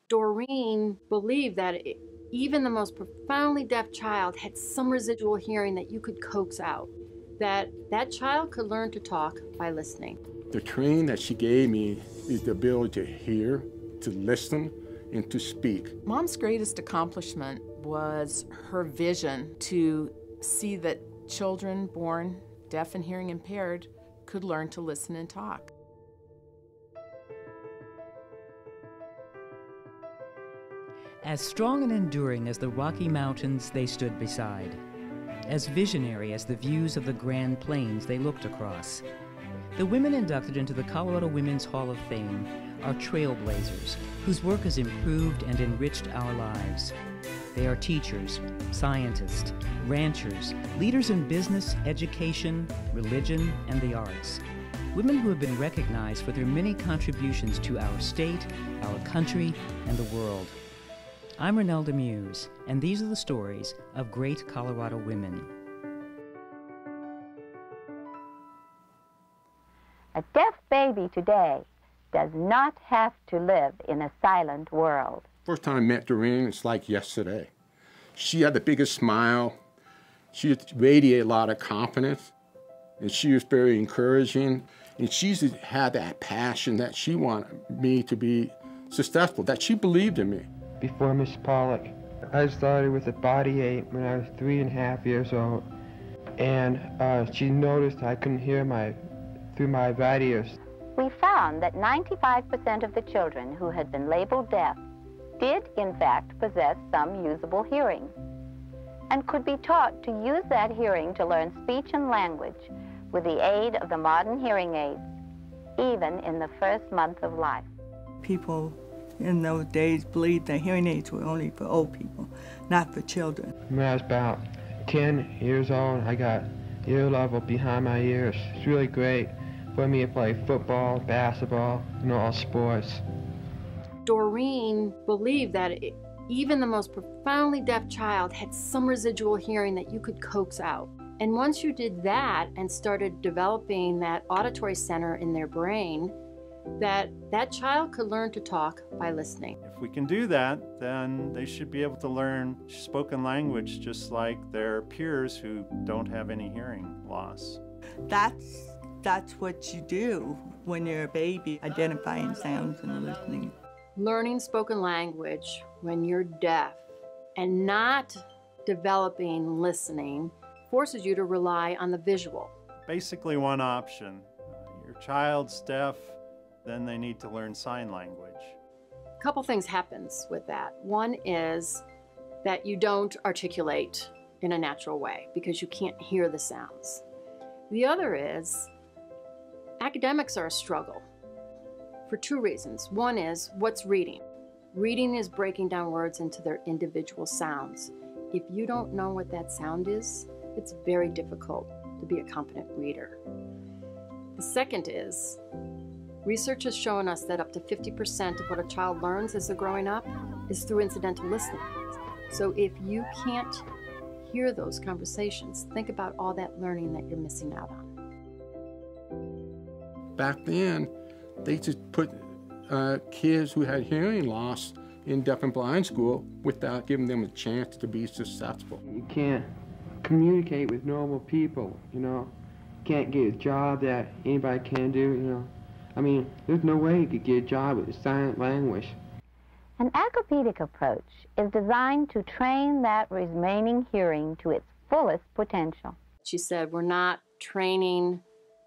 Doreen believed that even the most profoundly deaf child had some residual hearing that you could coax out, that child could learn to talk by listening. The training that she gave me is the ability to hear, to listen, and to speak. Mom's greatest accomplishment was her vision to see that children born deaf and hearing impaired could learn to listen and talk. As strong and enduring as the Rocky Mountains they stood beside, as visionary as the views of the Grand Plains they looked across, the women inducted into the Colorado Women's Hall of Fame are trailblazers whose work has improved and enriched our lives. They are teachers, scientists, ranchers, leaders in business, education, religion, and the arts. Women who have been recognized for their many contributions to our state, our country, and the world. I'm Renelda Muse, and these are the stories of great Colorado women. A deaf baby today does not have to live in a silent world. First time I met Doreen, it's like yesterday. She had the biggest smile. She radiated a lot of confidence, and she was very encouraging. And she had that passion that she wanted me to be successful, that she believed in me. Before Miss Pollack, I started with a body ache when I was 3.5 years old, and she noticed I couldn't hear through my right ears. We found that 95% of the children who had been labeled deaf did in fact possess some usable hearing and could be taught to use that hearing to learn speech and language with the aid of the modern hearing aids, even in the first month of life. People in those days believed that hearing aids were only for old people, not for children. When I was about 10 years old, I got ear level behind my ears. It's really great for me to play football, basketball, all sports. Doreen believed that even the most profoundly deaf child had some residual hearing that you could coax out. And once you did that and started developing that auditory center in their brain, that child could learn to talk by listening. If we can do that, then they should be able to learn spoken language just like their peers who don't have any hearing loss. That's what you do when you're a baby, identifying sounds and listening. Learning spoken language when you're deaf and not developing listening forces you to rely on the visual. Basically one option. Your child's deaf, then they need to learn sign language. A couple things happens with that. One is that you don't articulate in a natural way because you can't hear the sounds. The other is academics are a struggle for two reasons. One is, what's reading? Reading is breaking down words into their individual sounds. If you don't know what that sound is, it's very difficult to be a competent reader. The second is, research has shown us that up to 50% of what a child learns as they're growing up is through incidental listening. So if you can't hear those conversations, think about all that learning that you're missing out on. Back then, they just put kids who had hearing loss in deaf and blind school without giving them a chance to be successful. You can't communicate with normal people, You can't get a job that anybody can do, I mean, there's no way you could get a job with a silent language. An accoladic approach is designed to train that remaining hearing to its fullest potential. She said, we're not training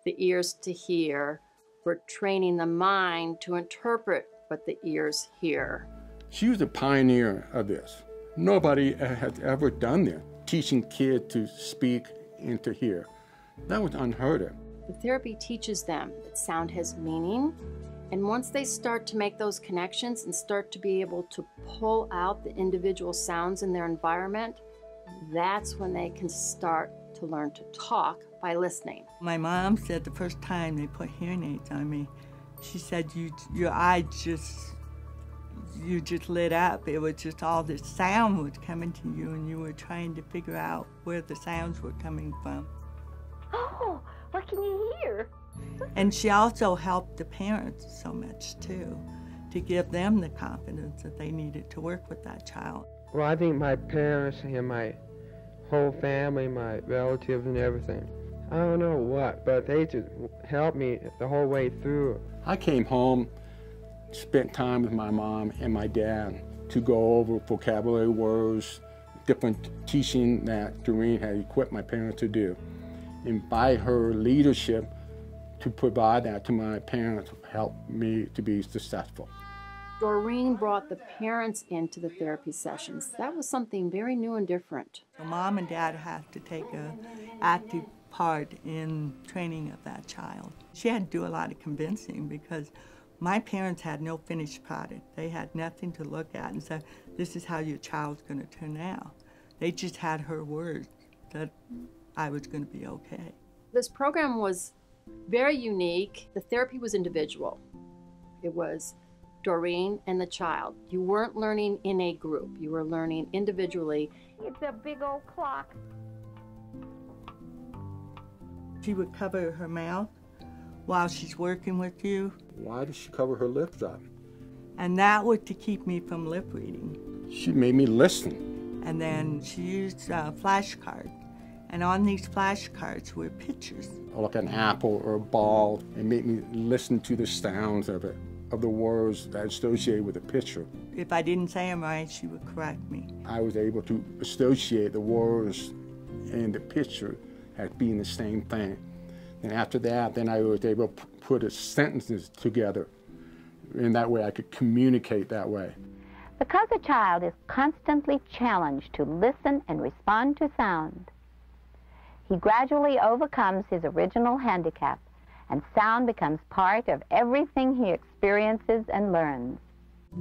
the ears to hear, we're training the mind to interpret what the ears hear. She was a pioneer of this. Nobody had ever done this, teaching kids to speak and to hear. That was unheard of. The therapy teaches them that sound has meaning, and once they start to make those connections and start to be able to pull out the individual sounds in their environment, that's when they can start to learn to talk by listening. My mom said the first time they put hearing aids on me, she said, your eyes just lit up. It was just all this sound was coming to you, and you were trying to figure out where the sounds were coming from. Oh, what can you hear? And she also helped the parents so much too, to give them the confidence that they needed to work with that child. Well, I think my parents and my whole family, my relatives and everything, I don't know what, but they just helped me the whole way through. I came home, spent time with my mom and my dad to go over vocabulary words, different teaching that Doreen had equipped my parents to do. And by her leadership to provide that to my parents helped me to be successful. Doreen brought the parents into the therapy sessions. That was something very new and different. So mom and dad have to take an active part in training of that child. She had to do a lot of convincing because my parents had no finished product. They had nothing to look at and say, this is how your child's going to turn out. They just had her word that I was going to be okay. This program was very unique. The therapy was individual. It was Doreen and the child. You weren't learning in a group. You were learning individually. It's a big old clock. She would cover her mouth while she's working with you. Why does she cover her lips up? And that was to keep me from lip reading. She made me listen. And then she used flashcards. And on these flashcards were pictures. Like an apple or a ball, and made me listen to the sounds of it, of the words that associated with the picture. If I didn't say them right, she would correct me. I was able to associate the words and the picture as being the same thing. And after that, then I was able to put sentences together. And that way I could communicate that way. Because a child is constantly challenged to listen and respond to sound, he gradually overcomes his original handicap, and sound becomes part of everything he experiences and learns.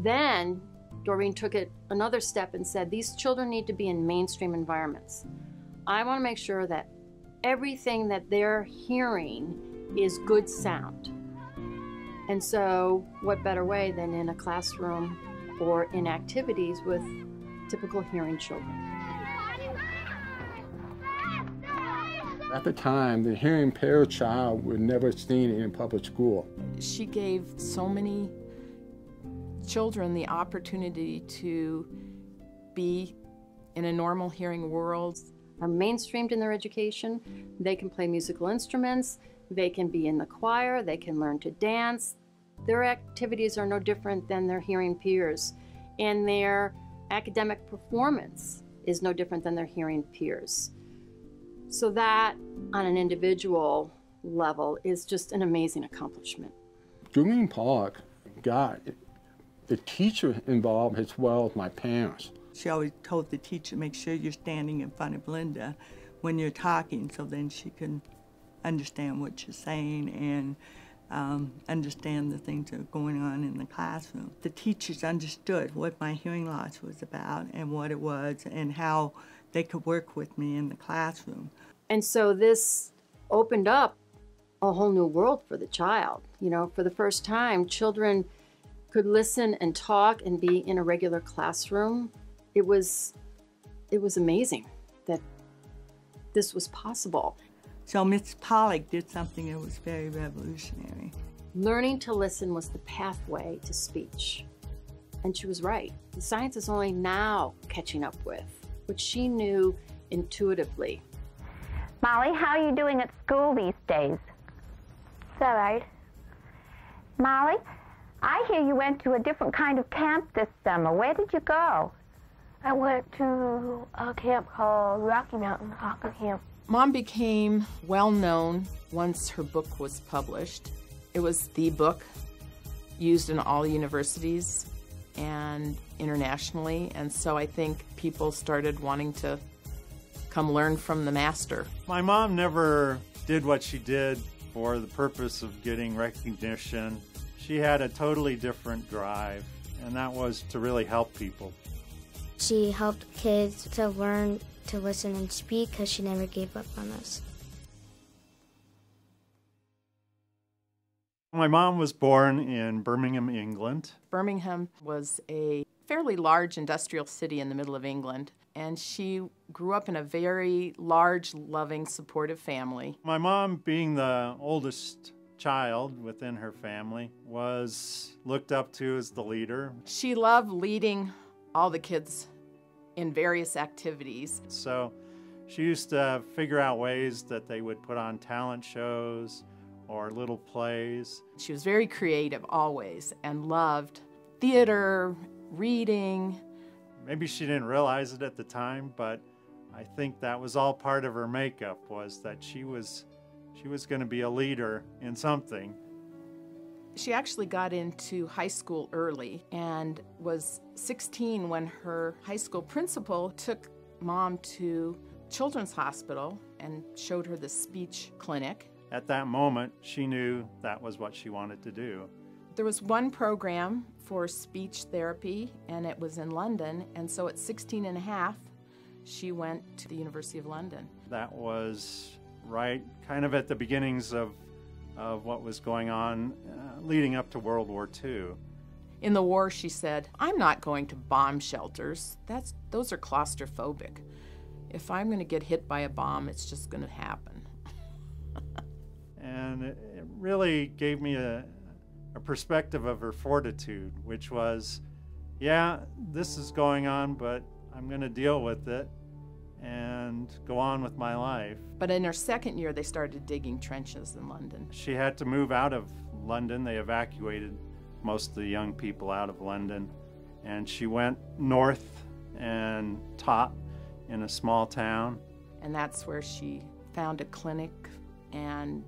Then Doreen took it another step and said, these children need to be in mainstream environments. I want to make sure that everything that they're hearing is good sound. And so what better way than in a classroom or in activities with typical hearing children. At the time, the hearing impaired child was never seen in public school. She gave so many children the opportunity to be in a normal hearing world. Are mainstreamed in their education. They can play musical instruments, they can be in the choir, they can learn to dance. Their activities are no different than their hearing peers, and their academic performance is no different than their hearing peers. So that, on an individual level, is just an amazing accomplishment. Doreen Pollack got the teacher involved as well as my parents. She always told the teacher, make sure you're standing in front of Linda when you're talking, so then she can understand what you're saying and understand the things that are going on in the classroom. The teachers understood what my hearing loss was about and what it was and how they could work with me in the classroom. And so this opened up a whole new world for the child. You know, for the first time, children could listen and talk and be in a regular classroom. It was amazing that this was possible. So Miss Pollack did something that was very revolutionary. Learning to listen was the pathway to speech. And she was right. The science is only now catching up with what she knew intuitively. Molly, how are you doing at school these days? It's all right. Molly, I hear you went to a different kind of camp this summer. Where did you go? I went to a camp called Rocky Mountain Soccer Camp. Mom became well known once her book was published. It was the book used in all universities and internationally, and so I think people started wanting to come learn from the master. My mom never did what she did for the purpose of getting recognition. She had a totally different drive, and that was to really help people. She helped kids to learn to listen and speak because she never gave up on us. My mom was born in Birmingham, England. Birmingham was a fairly large industrial city in the middle of England, and she grew up in a very large, loving, supportive family. My mom, being the oldest child within her family was looked up to as the leader. She loved leading all the kids in various activities. So she used to figure out ways that they would put on talent shows or little plays. She was very creative always and loved theater, reading. Maybe she didn't realize it at the time, but I think that was all part of her makeup, was that she was going to be a leader in something. She actually got into high school early and was 16 when her high school principal took Mom to Children's Hospital and showed her the speech clinic. At that moment, she knew that was what she wanted to do. There was one program for speech therapy, and it was in London, and so at 16 and a half, she went to the University of London. That was right kind of at the beginnings of what was going on leading up to World War II. In the war, she said, "I'm not going to bomb shelters. Those are claustrophobic. If I'm going to get hit by a bomb, it's just going to happen." And it really gave me a perspective of her fortitude, which was, yeah, this is going on, but I'm going to deal with it and go on with my life. But in her second year, they started digging trenches in London. She had to move out of London. They evacuated most of the young people out of London. And she went north and taught in a small town. And that's where she found a clinic and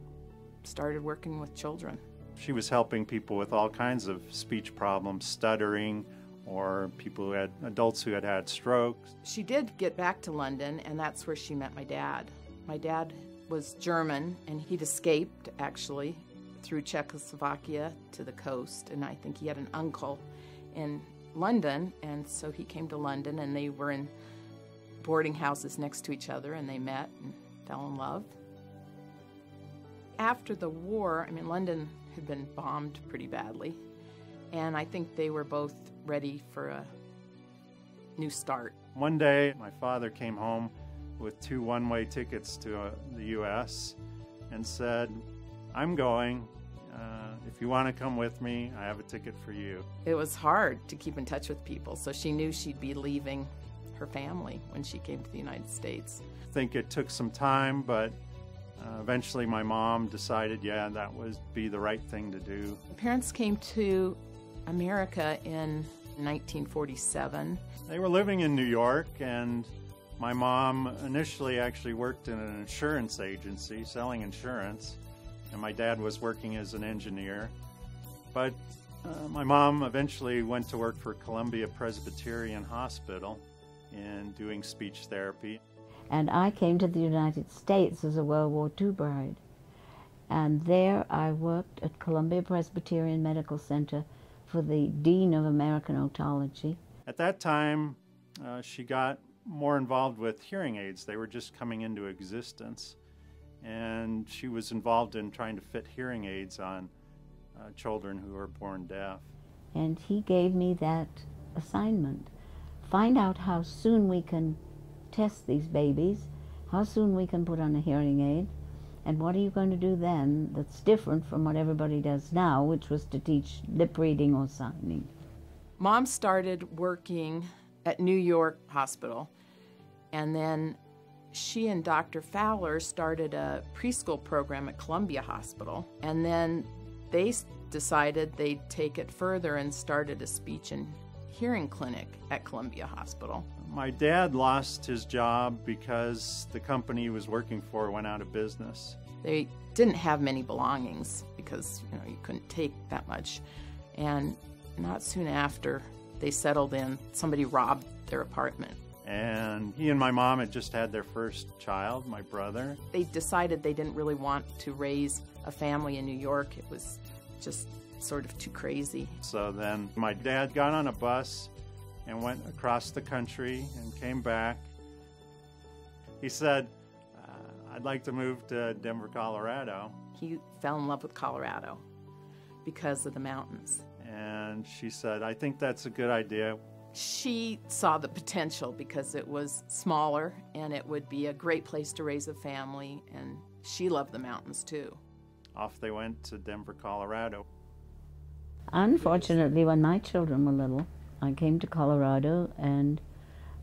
started working with children. She was helping people with all kinds of speech problems, stuttering, or adults who had had strokes. She did get back to London, and that's where she met my dad. My dad was German, and he'd escaped, actually, through Czechoslovakia to the coast, and I think he had an uncle in London, and so he came to London, and they were in boarding houses next to each other, and they met and fell in love. After the war, London had been bombed pretty badly, and I think they were both ready for a new start. One day, my father came home with 2 one-way tickets to the U.S. and said, "I'm going. If you want to come with me, I have a ticket for you." It was hard to keep in touch with people, so she knew she'd be leaving her family when she came to the United States. I think it took some time, but eventually my mom decided, yeah, that would be the right thing to do. My parents came to America in 1947. They were living in New York, and my mom initially actually worked in an insurance agency selling insurance, and my dad was working as an engineer. But my mom eventually went to work for Columbia Presbyterian Hospital in doing speech therapy. And I came to the United States as a World War II bride. And there I worked at Columbia Presbyterian Medical Center for the Dean of American Otology. At that time, she got more involved with hearing aids. They were just coming into existence. And she was involved in trying to fit hearing aids on children who were born deaf. And he gave me that assignment. Find out how soon we can test these babies, how soon we can put on a hearing aid, and what are you going to do then that's different from what everybody does now, which was to teach lip reading or signing. Mom started working at New York Hospital, and then she and Dr. Fowler started a preschool program at Columbia Hospital, and then they decided they'd take it further and started a speech and hearing clinic at Columbia Hospital. My dad lost his job because the company he was working for went out of business. They didn't have many belongings because you couldn't take that much. And not soon after they settled in, somebody robbed their apartment. And he and my mom had just had their first child, my brother. They decided they didn't really want to raise a family in New York. It was just sort of too crazy. So then my dad got on a bus and went across the country and came back. He said, "I'd like to move to Denver, Colorado." He fell in love with Colorado because of the mountains. And she said, "I think that's a good idea." She saw the potential because it was smaller and it would be a great place to raise a family, and she loved the mountains too. off they went to Denver, Colorado. Unfortunately, when my children were little, I came to Colorado and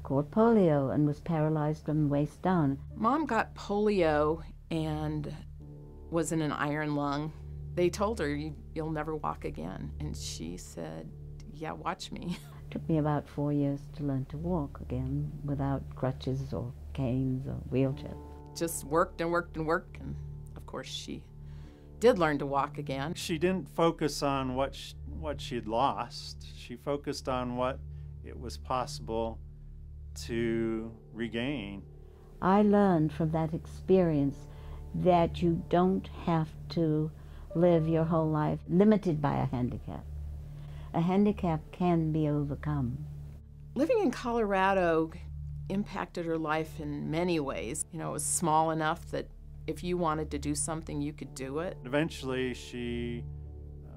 caught polio and was paralyzed from the waist down. Mom got polio and was in an iron lung. They told her, you'll never walk again. And she said, yeah, watch me. It took me about 4 years to learn to walk again without crutches or canes or wheelchairs. Just worked and worked and worked, and of course she did learn to walk again. She didn't focus on what she had lost. She focused on what it was possible to regain. I learned from that experience that you don't have to live your whole life limited by a handicap. A handicap can be overcome. Living in Colorado impacted her life in many ways. You know, it was small enough that if you wanted to do something, you could do it. Eventually, she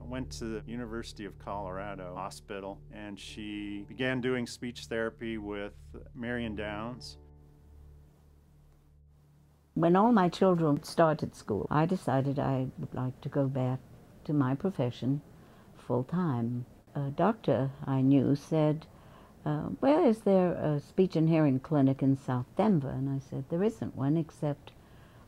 went to the University of Colorado Hospital, and she began doing speech therapy with Marion Downs. When all my children started school, I decided I would like to go back to my profession full-time. A doctor I knew said, well, is there a speech and hearing clinic in South Denver? And I said, there isn't one except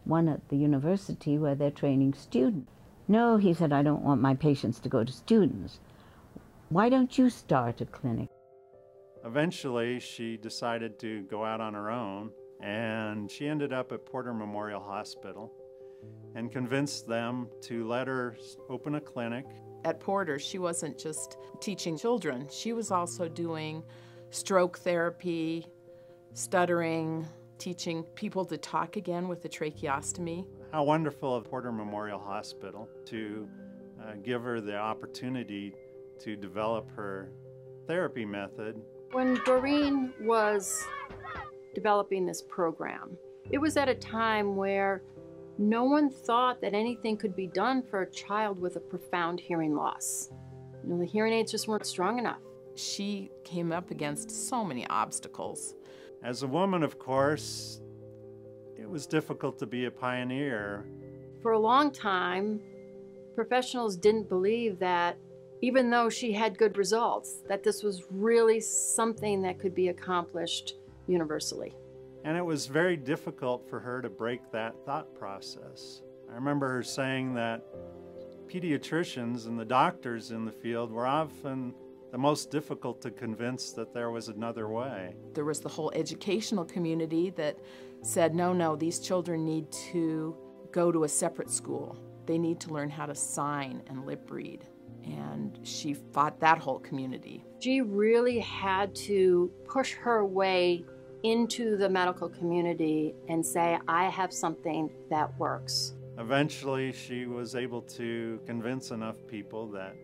one at the university where they're training students. No, he said, I don't want my patients to go to students. Why don't you start a clinic? Eventually, she decided to go out on her own, and she ended up at Porter Memorial Hospital and convinced them to let her open a clinic. At Porter, she wasn't just teaching children. She was also doing stroke therapy, stuttering, teaching people to talk again with a tracheostomy. How wonderful of Porter Memorial Hospital to give her the opportunity to develop her therapy method. When Doreen was developing this program, it was at a time where no one thought that anything could be done for a child with a profound hearing loss. You know, the hearing aids just weren't strong enough. She came up against so many obstacles. As a woman, of course, it was difficult to be a pioneer. For a long time, professionals didn't believe that even though she had good results, that this was really something that could be accomplished universally. And it was very difficult for her to break that thought process. I remember her saying that pediatricians and the doctors in the field were often the most difficult to convince that there was another way. There was the whole educational community that said, no, these children need to go to a separate school. They need to learn how to sign and lip read. And she fought that whole community. She really had to push her way into the medical community and say, I have something that works. Eventually, she was able to convince enough people that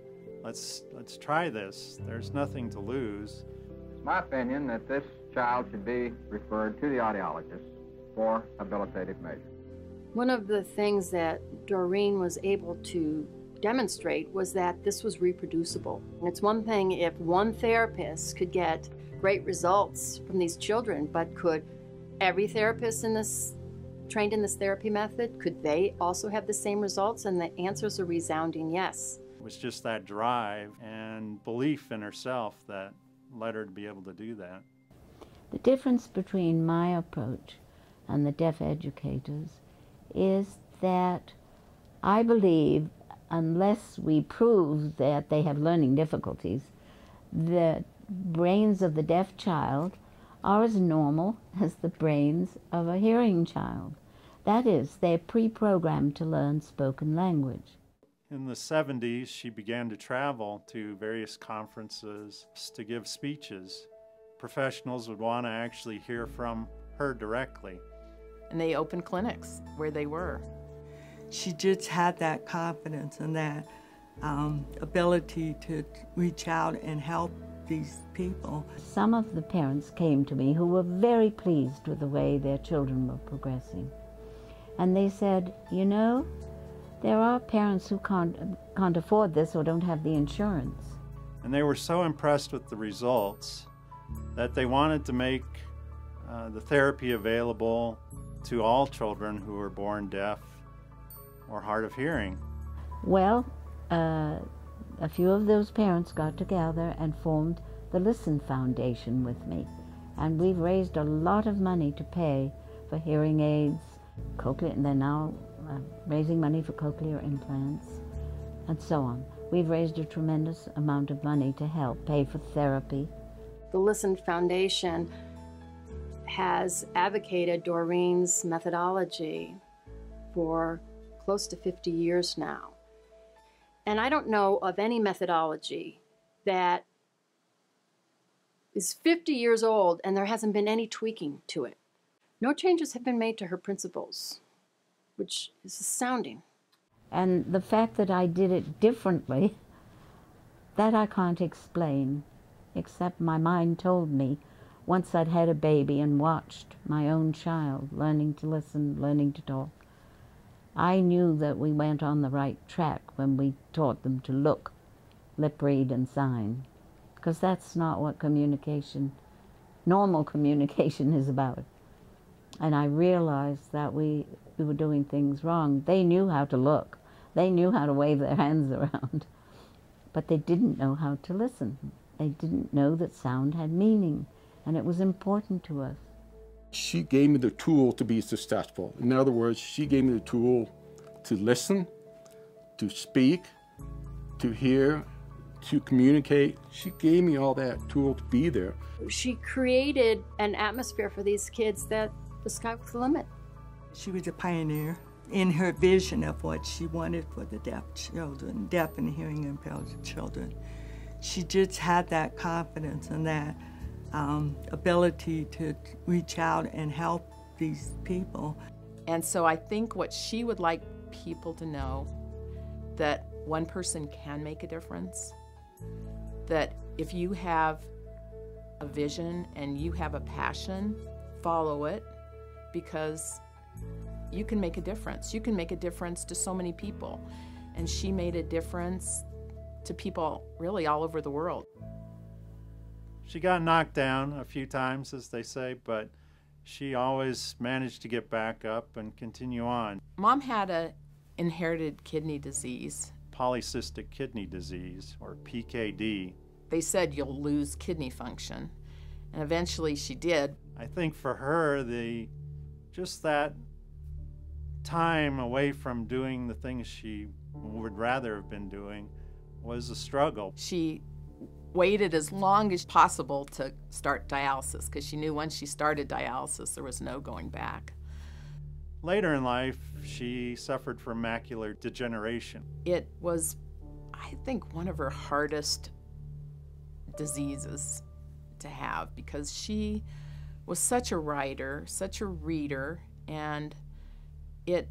let's try this. There's nothing to lose. It's my opinion that this child should be referred to the audiologist for habilitative measures. One of the things that Doreen was able to demonstrate was that this was reproducible. And it's one thing if one therapist could get great results from these children, but could every therapist trained in this therapy method, could they also have the same results? And the answer is a resounding yes. It was just that drive and belief in herself that led her to be able to do that. The difference between my approach and the deaf educators is that I believe unless we prove that they have learning difficulties, the brains of the deaf child are as normal as the brains of a hearing child. That is, they're pre-programmed to learn spoken language. In the 70s, she began to travel to various conferences to give speeches. Professionals would want to actually hear from her directly. And they opened clinics where they were. She just had that confidence and that ability to reach out and help these people. Some of the parents came to me who were very pleased with the way their children were progressing. And they said, you know, there are parents who can't afford this or don't have the insurance. And they were so impressed with the results that they wanted to make the therapy available to all children who were born deaf or hard of hearing. Well, a few of those parents got together and formed the Listen Foundation with me. And we've raised a lot of money to pay for hearing aids, and they're now raising money for cochlear implants, and so on. We've raised a tremendous amount of money to help pay for therapy. The Listen Foundation has advocated Doreen's methodology for close to 50 years now. And I don't know of any methodology that is 50 years old and there hasn't been any tweaking to it. No changes have been made to her principles, which is astounding. And the fact that I did it differently, that I can't explain, except my mind told me once I'd had a baby and watched my own child learning to listen, learning to talk. I knew that we went on the right track when we taught them to look, lip read, and sign, because that's not what communication, normal communication, is about. And I realized that we were doing things wrong. They knew how to look. They knew how to wave their hands around, but they didn't know how to listen. They didn't know that sound had meaning, and it was important to us. She gave me the tool to be successful. In other words, she gave me the tool to listen, to speak, to hear, to communicate. She gave me all that tool to be there. She created an atmosphere for these kids that the sky was the limit. She was a pioneer in her vision of what she wanted for the deaf children, deaf and hearing impaired children. She just had that confidence and that ability to reach out and help these people. And so I think what she would like people to know, that one person can make a difference, that if you have a vision and you have a passion, follow it, because you can make a difference. You can make a difference to so many people. And she made a difference to people really all over the world. She got knocked down a few times, as they say, but she always managed to get back up and continue on. Mom had an inherited kidney disease. Polycystic kidney disease, or PKD. They said you'll lose kidney function, and eventually she did. I think for her, just that time away from doing the things she would rather have been doing was a struggle. She waited as long as possible to start dialysis because she knew once she started dialysis there was no going back. Later in life, she suffered from macular degeneration. It was, I think, one of her hardest diseases to have because she was such a writer, such a reader, and it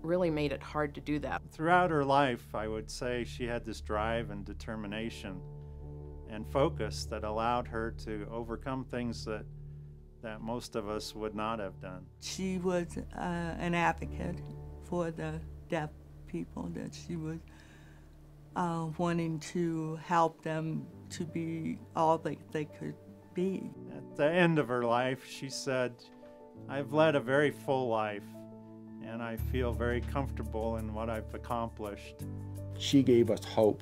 really made it hard to do that. Throughout her life, I would say she had this drive and determination and focus that allowed her to overcome things that most of us would not have done. She was an advocate for the deaf people, that she was wanting to help them to be all that they could be. At the end of her life, she said, "I've led a very full life, and I feel very comfortable in what I've accomplished." She gave us hope.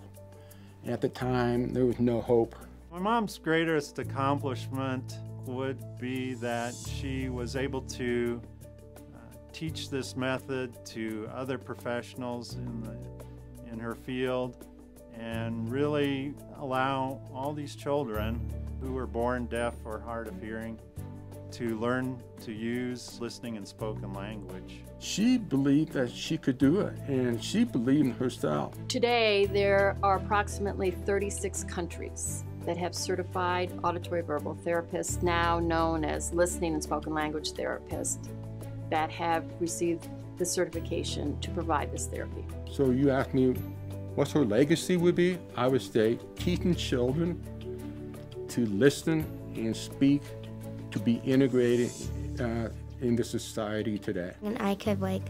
At the time, there was no hope. My mom's greatest accomplishment would be that she was able to teach this method to other professionals in her field and really allow all these children who were born deaf or hard of hearing to learn to use listening and spoken language. She believed that she could do it, and she believed in herself. Today, there are approximately 36 countries that have certified auditory-verbal therapists, now known as listening and spoken language therapists, that have received the certification to provide this therapy. So you asked me what her legacy would be? I would say teaching children to listen and speak, to be integrated into society today. And I could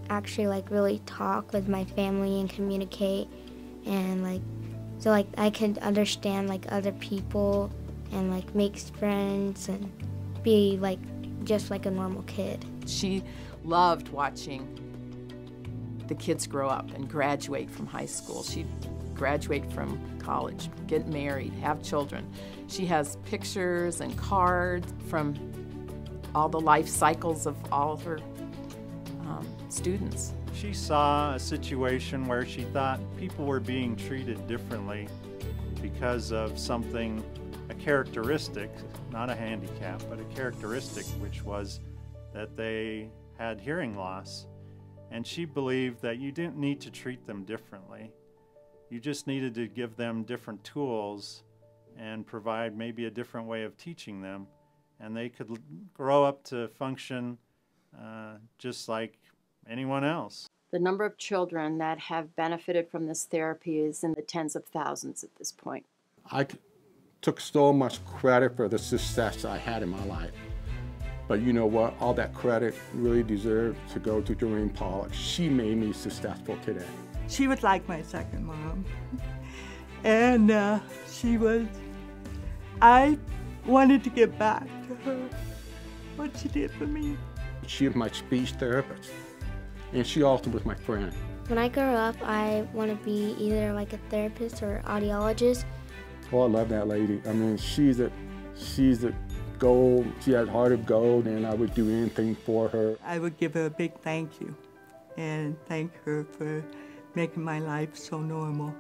actually really talk with my family and communicate, and so I could understand other people and make friends and be just like a normal kid. She loved watching the kids grow up and graduate from high school. She'd graduate from college, get married, have children. She has pictures and cards from all the life cycles of all her students. She saw a situation where she thought people were being treated differently because of something, a characteristic, not a handicap, but a characteristic, which was that they had hearing loss. And she believed that you didn't need to treat them differently. You just needed to give them different tools and provide maybe a different way of teaching them, and they could grow up to function just like anyone else. The number of children that have benefited from this therapy is in the tens of thousands at this point. I took so much credit for the success I had in my life. But you know what? All that credit really deserved to go to Doreen Pollack. She made me successful today. She was like my second mom. And I wanted to give back to her what she did for me. She was my speech therapist, and she also was my friend. When I grow up, I want to be either like a therapist or audiologist. Oh, I love that lady. I mean, she's a gold. She had heart of gold, and I would do anything for her. I would give her a big thank you and thank her for making my life so normal.